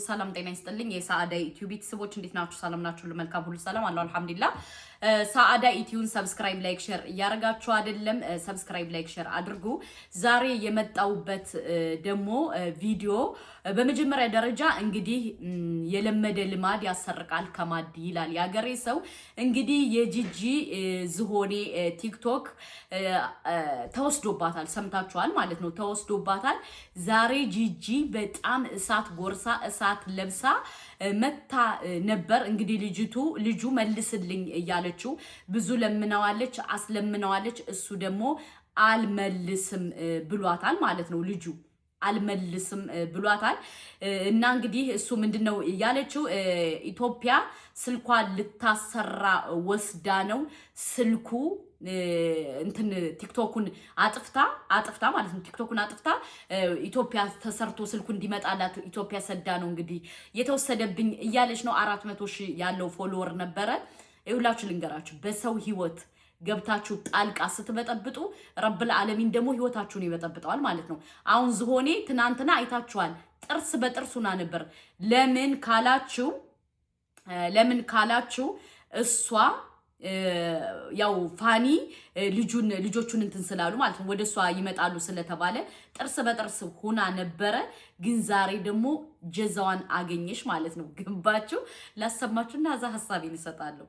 ሰላም ጤና ይስጥልኝ የሳአዳ ዩቲዩብ ቤተሰቦች እንዴት ናችሁ? ሰላም ናችሁ? ለመልካም ሁሉ ሰላም አለው አልሐምዱሊላህ። ሳአዳ ዩቲዩብን ሰብስክራይብ ላይክ ሼር እያረጋችሁ አይደለም? ሰብስክራይብ ላይክ ሼር አድርጉ። ዛሬ የመጣውበት ደግሞ ቪዲዮ በመጀመሪያ ደረጃ እንግዲህ የለመደ ልማድ ያሰርቃል ከማድ ይላል ያገሬ ሰው። እንግዲህ የጂጂ ዝሆኔ ቲክቶክ ተወስዶባታል፣ ሰምታችኋል ማለት ነው። ተወስዶባታል። ዛሬ ጂጂ በጣም እሳት ጎርሳ እሳት ለብሳ መታ ነበር። እንግዲህ ልጁ መልስልኝ እያለችው ብዙ ለምናዋለች፣ አስለምናዋለች። እሱ ደግሞ አልመልስም ብሏታል ማለት ነው። ልጁ አልመልስም ብሏታል። እና እንግዲህ እሱ ምንድነው ያለችው? ኢትዮጵያ ስልኳን ልታሰራ ወስዳ ነው ስልኩ እንትን ቲክቶኩን አጥፍታ ማለት ነው። ቲክቶኩን አጥፍታ ኢትዮጵያ ተሰርቶ ስልኩ እንዲመጣላት ኢትዮጵያ ሰዳ ነው እንግዲህ የተወሰደብኝ እያለች ነው። 400,000 ያለው ፎሎወር ነበረ። ይሁላችሁ ልንገራችሁ፣ በሰው ህይወት ገብታችሁ ጣልቃ ስትበጠብጡ ረብል ዓለሚን ደግሞ ህይወታችሁን ይበጠብጠዋል ማለት ነው። አሁን ዝሆኔ ትናንትና አይታችኋል፣ ጥርስ በጥርሱና ነበር። ለምን ካላችሁ እሷ ያው ፋኒ ልጆቹን እንትን ስላሉ ማለት ነው ወደሷ ይመጣሉ ስለተባለ ጥርስ በጥርስ ሆና ነበረ። ግን ዛሬ ደግሞ ጀዛዋን አገኘሽ ማለት ነው። ግንባችሁ ላሰማችሁና እዛ ሐሳቤን እሰጣለሁ።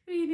ወይኔ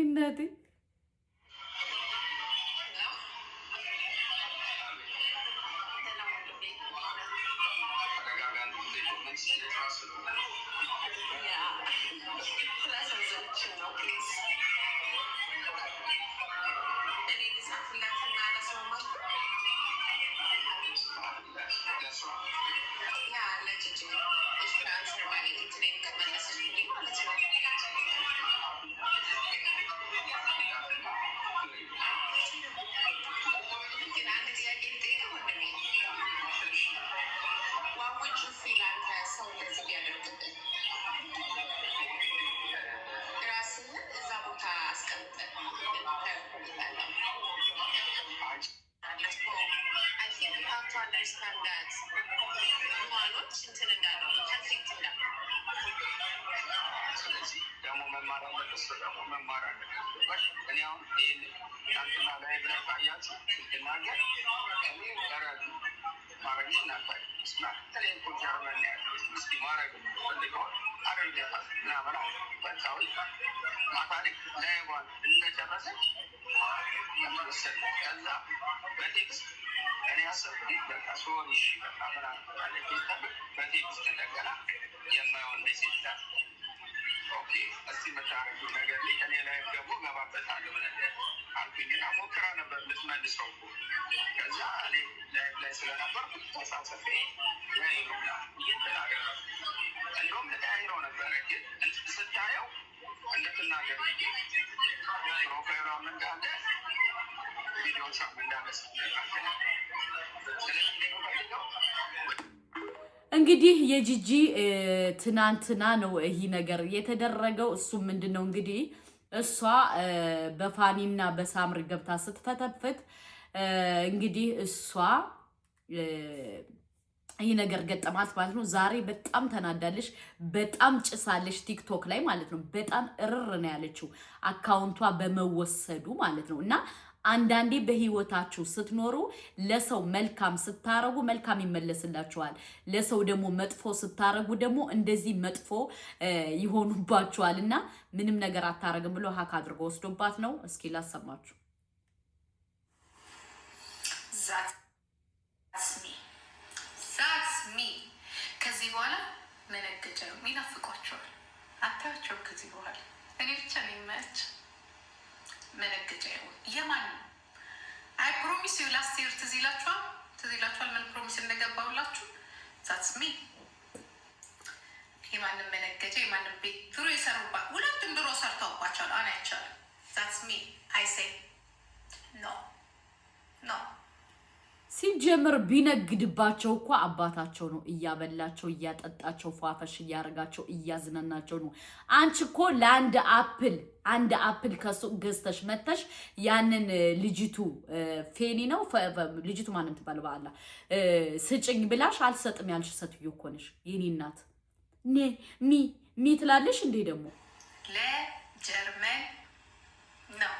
እንግዲህ የጂጂ ትናንትና ነው ይሄ ነገር የተደረገው። እሱ ምንድነው እንግዲህ እሷ በፋኒና በሳምሪ ገብታ ስትፈተፍት እንግዲህ እሷ ይሄ ነገር ገጠማት ማለት ነው። ዛሬ በጣም ተናዳለች፣ በጣም ጭሳለች ቲክቶክ ላይ ማለት ነው። በጣም እርር ነው ያለችው አካውንቷ በመወሰዱ ማለት ነው። እና አንዳንዴ በህይወታችሁ ስትኖሩ ለሰው መልካም ስታረጉ መልካም ይመለስላችኋል። ለሰው ደግሞ መጥፎ ስታረጉ ደግሞ እንደዚህ መጥፎ ይሆኑባችኋል። እና ምንም ነገር አታረግም ብሎ ሀክ አድርጎ ወስዶባት ነው። እስኪ ላሰማችሁ። ከዚህ በኋላ መነገጃ ነው የሚናፍቋቸዋል። አታያቸው ከዚህ በኋላ እኔ ብቻ ነው የማያቸው። መነገጃ ይሆን የማን ነው? አይ ፕሮሚስ ዩ ላስት ይር ትዝ ይላችኋል ምን ፕሮሚስ እንደገባውላችሁ። ዛትስ ሚ የማንም መነገጃ የማንም ቤት ድሮ የሰሩባት ሁለቱም ድሮ ሰርተውባቸዋል። አሁን አይቻልም። ዛትስ ሚ አይ ሴይ ኖ ሲጀምር ቢነግድባቸው እኮ አባታቸው ነው እያበላቸው እያጠጣቸው ፏፈሽ እያረጋቸው እያዝናናቸው ነው። አንቺ እኮ ለአንድ አፕል ከሱቅ ገዝተሽ መተሽ ያንን ልጅቱ ፌኒ ነው ልጅቱ ማንም ትባል በአላ ስጭኝ ብላሽ አልሰጥም ያልሽ ሴትዮ እኮ ነሽ የኔ እናት። ሚ ትላለሽ እንዴ ደግሞ ለጀርመን ነው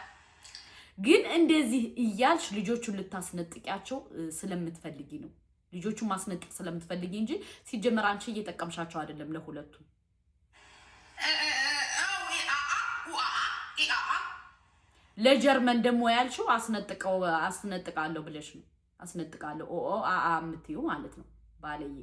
ግን እንደዚህ እያልሽ ልጆቹን ልታስነጥቂያቸው ስለምትፈልጊ ነው። ልጆቹን ማስነጥቅ ስለምትፈልጊ እንጂ ሲጀመር አንቺ እየጠቀምሻቸው አይደለም ለሁለቱ። ለጀርመን ደግሞ ያልሽው አስነጥቃለሁ ብለሽ ነው። አስነጥቃለሁ የምትዩ ማለት ነው ባለዬ።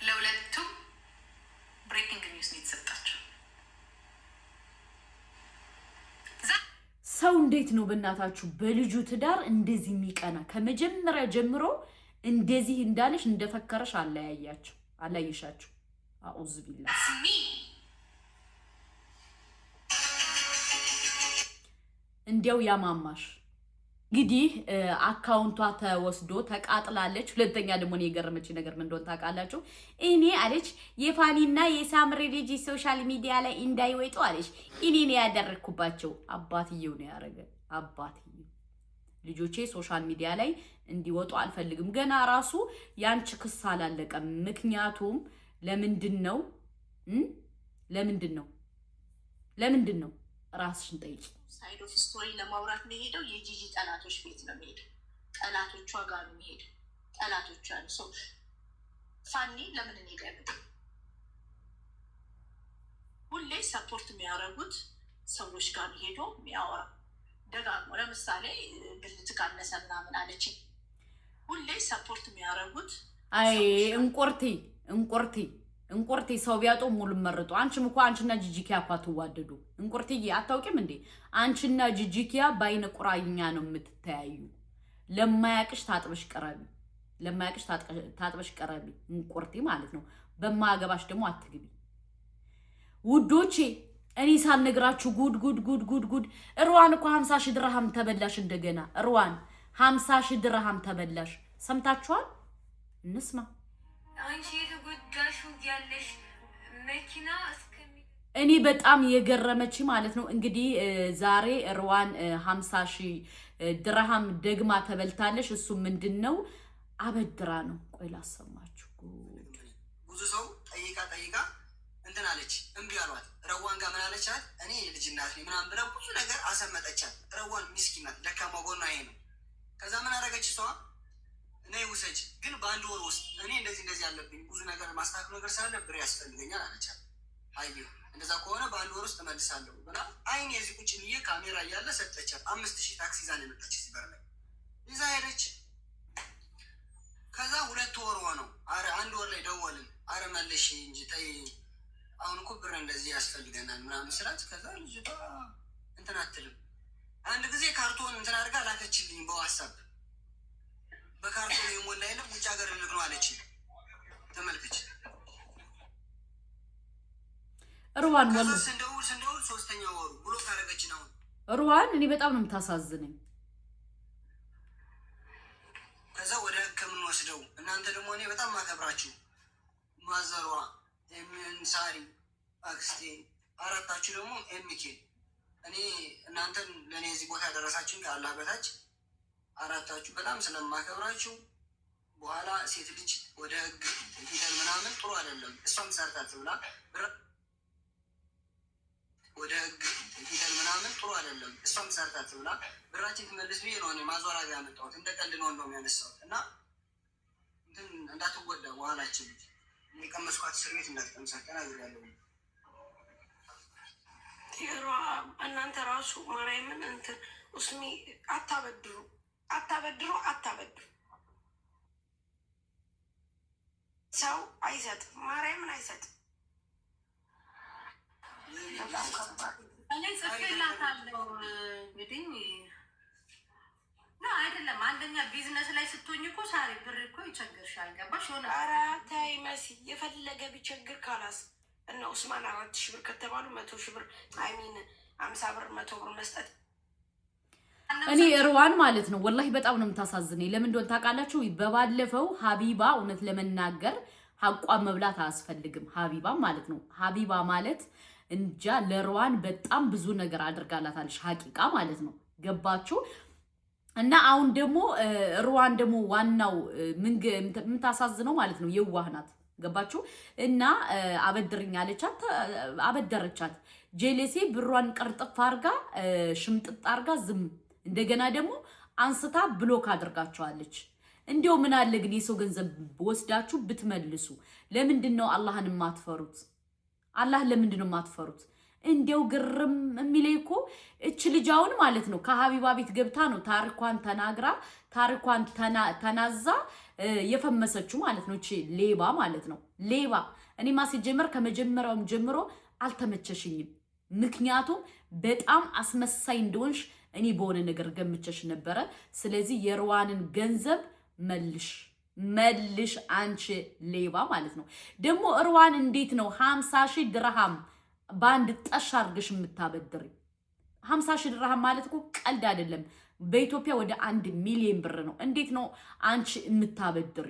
ለሁለቱም ብሬኪንግ ኒውስ ነው የተሰጣቸው። ሰው እንዴት ነው በእናታችሁ በልጁ ትዳር እንደዚህ የሚቀና? ከመጀመሪያ ጀምሮ እንደዚህ እንዳለሽ እንደፈከረሽ አላየሻችሁ። አኡዝ ቢላ እንዲያው ያማማሽ። እንግዲህ አካውንቷ ተወስዶ ተቃጥላለች። ሁለተኛ ደግሞ ነው የገረመች ነገር ምን እንደሆነ ታውቃላችሁ? እኔ አለች የፋኒና የሳምሪ ልጅ ሶሻል ሚዲያ ላይ እንዳይወጡ አለች እኔ ነው ያደረኩባቸው። አባትየው ነው ያረገ። አባትየው ልጆቼ ሶሻል ሚዲያ ላይ እንዲወጡ አልፈልግም። ገና ራሱ ያንቺ ክስ አላለቀም። ምክንያቱም ለምንድን ነው ራስሽን ጠይቂ። ሳይድ ኦፍ ስቶሪ ለማውራት የሚሄደው የጂጂ ጠላቶች ቤት ነው የሚሄደው። ጠላቶቿ ጋር ነው የሚሄደው። ጠላቶቿ ነው ሰው ፋኒ ለምን እኔ ጋር ነው ሁሌ ሰፖርት የሚያደርጉት ሰዎች ጋር ሄዶ የሚያወራ ደጋግሞ። ለምሳሌ ብልት ካነሰ ምናምን አለች። ሁሌ ሰፖርት የሚያደርጉት አይ እንቁርቴ ሰው ቢያጡ ሙሉ መርጡ። አንቺና ጂጂኪያ እኮ አትዋደዱ። እንቁርቴዬ አታውቂም እንዴ? አንቺና ጂጂኪያ ባይነ ቁራኛ ነው የምትተያዩ። ለማያቅሽ ታጥበሽ ቀረቢ እንቁርቴ ማለት ነው። በማያገባሽ ደግሞ አትግቢ ውዶቼ። እኔ ሳልነግራችሁ ጉድ ሩዋን እኮ 50,000 ድርሃም ተበላሽ። እንደገና ሩዋን 50,000 ድርሃም ተበላሽ። ሰምታችኋል? እንስማ። አንቺ የተጎዳሹ ያለሽ መኪና እኔ በጣም የገረመች ማለት ነው። እንግዲህ ዛሬ ሩዋን 50,000 ድርሃም ደግማ ተበልታለሽ። እሱ ምንድነው? አበድራ ነው። ቆይ ላሰማችሁ። ብዙ ሰው ጠይቃ እንትን አለች፣ እምቢ አሏት። ረዋን ጋር ምን አለቻት? እኔ ልጅ እናት ነኝ ምናምን ብላ ብዙ ነገር አሰመጠቻት። ረዋን ሚስኪን ናት፣ ደካማ ጎኗ ይሄ ነው። ከዛ ምን አደረገች እሷ? እኔ ውሰጅ ግን በአንድ ወር ውስጥ እኔ እንደዚህ ያለብኝ ብዙ ነገር ማስተካከል ነገር ስላለ ብር ያስፈልገኛል አለቻት። አይ እንደዛ ከሆነ በአንድ ወር ውስጥ እመልሳለሁ ብላ አይኔ እዚህ ቁጭ ብዬ ካሜራ እያለ ሰጠቻት። 5,000 ታክሲ ይዛ ነው የመጣች። እዚህ በር ላይ ይዛ ሄደች። ከዛ 2 ወር ሆነው። አረ 1 ወር ላይ ደወልን። አረ መልሽ እንጂ ተይ፣ አሁን እኮ ብር እንደዚህ ያስፈልገናል ምናምን ስላት፣ ከዛ ልጅቷ እንትን አትልም። አንድ ጊዜ ካርቶን እንትን አድርጋ ላከችልኝ በዋትስአፕ። በካርቶን የሞላ የለም ውጭ ሀገር ልክ ነው አለች። ተመልከች። ሩዋን ወሎ ስንደውል 3ኛ ወሩ ብሎ ካረገች ነው። ሩዋን እኔ በጣም ነው የምታሳዝነኝ። ከዛ ወደ ህክምና ወስደው እናንተ ደግሞ እኔ በጣም ማከብራችሁ ማዘሯ ሳሪ አክስቴ፣ አራታችሁ ደግሞ ኤምኬ። እኔ እናንተን ለእኔ እዚህ ቦታ ያደረሳችሁን ከአላህ በታች አራታችሁ በጣም ስለማከብራችሁ በኋላ ሴት ልጅ ወደ ህግ ሂደን ምናምን ጥሩ አይደለም። እሷም ሰርታት ብላ ወደ ህግ ሂደን ምናምን ጥሩ አይደለም። እሷም ሰርታት ብላ ብራችን ትመልስ ብዬ ነው እኔ ማዟራ ጋር ያመጣሁት። እንደ ቀልድ ነው እንደውም ያነሳሁት እና እንትን እንዳትጎዳ በኋላችን የቀመስኳት እስር ቤት እንዳትቀምሳት ተናግሬያለሁ። እናንተ ራሱ ማርያምን እንትን ኡስሚ አታበድሩ ሰው አይሰጥም፣ ማርያምን አይሰጥም። እኔ ጽፌላታለሁ እንግዲህ አይደለም አንደኛ ቢዝነስ ላይ ስትሆኝ እኮ ሳሪ ብር እኮ ይቸግርሻል። ገባሽ? ሆነ ኧረ ተይ መሲ፣ የፈለገ ቢቸግር ካላስ እና ኡስማን 4,000 ብር ከተባሉ 100,000 ብር አይሚን 50 ብር 100 ብር መስጠት። እኔ ሩዋን ማለት ነው ወላሂ በጣም ነው የምታሳዝነኝ። ለምን እንደሆነ ታውቃላችሁ? በባለፈው ሀቢባ እውነት ለመናገር ሐቋን መብላት አያስፈልግም። ሀቢባ ማለት ነው ሀቢባ ማለት እንጃ ለሩዋን በጣም ብዙ ነገር አድርጋላታለች ሐቂቃ ማለት ነው። ገባችሁ? እና አሁን ደግሞ ሩዋን ደግሞ ዋናው ምን ታሳዝነው ማለት ነው የዋህ ናት። ገባችሁ? እና አበድርኝ አለቻት፣ አበደረቻት። ጄሌሴ ብሯን ቅርጥፍ አርጋ ሽምጥጥ አርጋ ዝም እንደገና ደግሞ አንስታ ብሎክ አድርጋቸዋለች። እንዲያው ምን አለ ግን የሰው ገንዘብ ወስዳችሁ ብትመልሱ። ለምንድን ነው አላህን የማትፈሩት? አላህ ለምንድን ነው የማትፈሩት? እንዲያው ግርም የሚለኝ እኮ እች ልጃውን ማለት ነው ከሀቢባ ቤት ገብታ ነው ታሪኳን ተናግራ ታሪኳን ተናዛ የፈመሰችው ማለት ነው። እቺ ሌባ ማለት ነው ሌባ። እኔ ማስጀመር ከመጀመሪያውም ጀምሮ አልተመቸሽኝም። ምክንያቱም በጣም አስመሳይ እንደሆንሽ እኔ በሆነ ነገር ገምቸሽ ነበረ። ስለዚህ የሩዋንን ገንዘብ መልሽ አንቺ ሌባ ማለት ነው። ደግሞ ሩዋን እንዴት ነው 50,000 ድርሃም በአንድ ጠሽ አድርገሽ የምታበድሪ? 50,000 ድርሃም ማለት እኮ ቀልድ አይደለም። በኢትዮጵያ ወደ 1 ሚሊዮን ብር ነው። እንዴት ነው አንቺ የምታበድሪ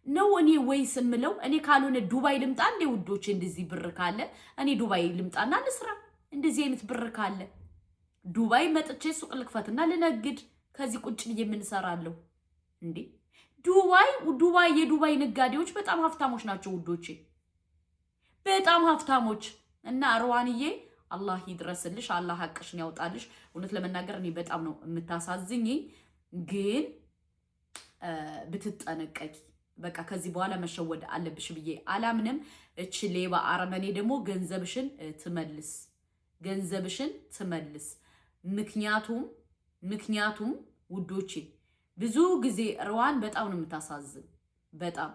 ነው? እኔ ወይስ የምለው እኔ ካልሆነ ዱባይ ልምጣ እንዴ ውዶቼ? እንደዚህ ብር ካለ እኔ ዱባይ ልምጣና ልስራ። እንደዚህ አይነት ብር ካለ ዱባይ መጥቼ ሱቅ ልክፈትና ልነግድ። ከዚህ ቁጭ ብዬ የምንሰራለሁ እንዴ? የዱባይ ነጋዴዎች በጣም ሀብታሞች ናቸው ውዶቼ፣ በጣም ሀብታሞች። እና ሩዋንዬ አላህ ይድረስልሽ፣ አላህ ሐቅሽን ያውጣልሽ። እውነት ለመናገር እኔ በጣም ነው የምታሳዝኝ፣ ግን ብትጠነቀቂ። በቃ ከዚህ በኋላ መሸወድ አለብሽ ብዬ አላምንም። እች ሌባ አረመኔ ደግሞ ገንዘብሽን ትመልስ። ምክንያቱም ውዶቼ ብዙ ጊዜ ሩዋን በጣም ነው የምታሳዝን። በጣም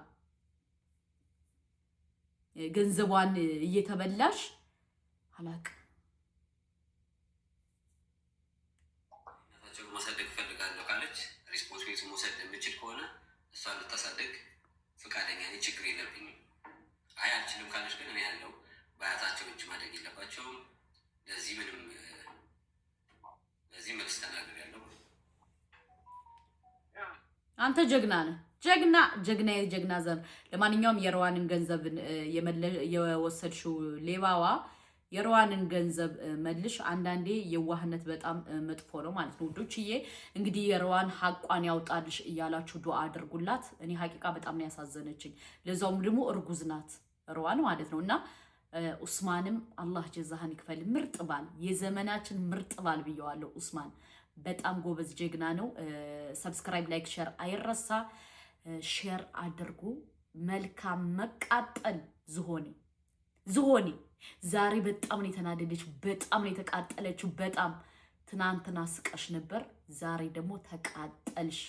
ገንዘቧን እየተበላሽ አላቅ ማሳደግ ፈልጋለሁ ካለች ሪስፖንሲቢሊቲ መውሰድ የምችል ከሆነ እሷ ልታሳደግ ፈቃደኛ ነኝ፣ ችግር የለብኝም። አይ አልችልም ካለች ግን እኔ ያለው በአያታቸው እጅ ማደግ የለባቸውም። ለዚህ መልስ ተናግሬያለሁ። አንተ ጀግና ነህ፣ ጀግና ዘር። ለማንኛውም የሩዋንን ገንዘብ የወሰድሽው ሌባዋ የሩዋንን ገንዘብ መልሽ። አንዳንዴ የዋህነት በጣም መጥፎ ነው ማለት ነው ውዶችዬ። እንግዲህ የሩዋን ሐቋን ያውጣልሽ እያላችሁ ዱአ አድርጉላት። እኔ ሐቂቃ በጣም ነው ያሳዘነችኝ። ለዛውም ደግሞ እርጉዝ ናት ሩዋን ማለት ነው። እና ኡስማንም አላህ ጀዛህን ይክፈል። ምርጥ ባል፣ የዘመናችን ምርጥ ባል ብየዋለሁ። ኡስማን በጣም ጎበዝ ጀግና ነው። ሰብስክራይብ፣ ላይክ፣ ሼር አይረሳ። ሼር አድርጉ። መልካም መቃጠል ዝሆኔ ዛሬ በጣም ነው የተናደደችው፣ በጣም ነው የተቃጠለችው። በጣም ትናንትና ስቀሽ ነበር፣ ዛሬ ደግሞ ተቃጠልሽ።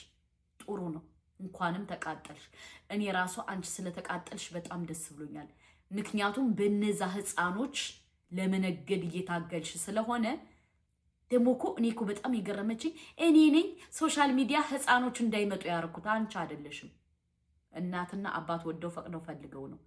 ጥሩ ነው፣ እንኳንም ተቃጠልሽ። እኔ ራሱ አንቺ ስለተቃጠልሽ በጣም ደስ ብሎኛል። ምክንያቱም በነዛ ህፃኖች ለመነገድ እየታገልሽ ስለሆነ። ደግሞ እኮ እኔ እኮ በጣም የገረመችኝ እኔ ነኝ ሶሻል ሚዲያ ህፃኖች እንዳይመጡ ያደረኩት፣ አንቺ አይደለሽም። እናትና አባት ወደው ፈቅደው ፈልገው ነው።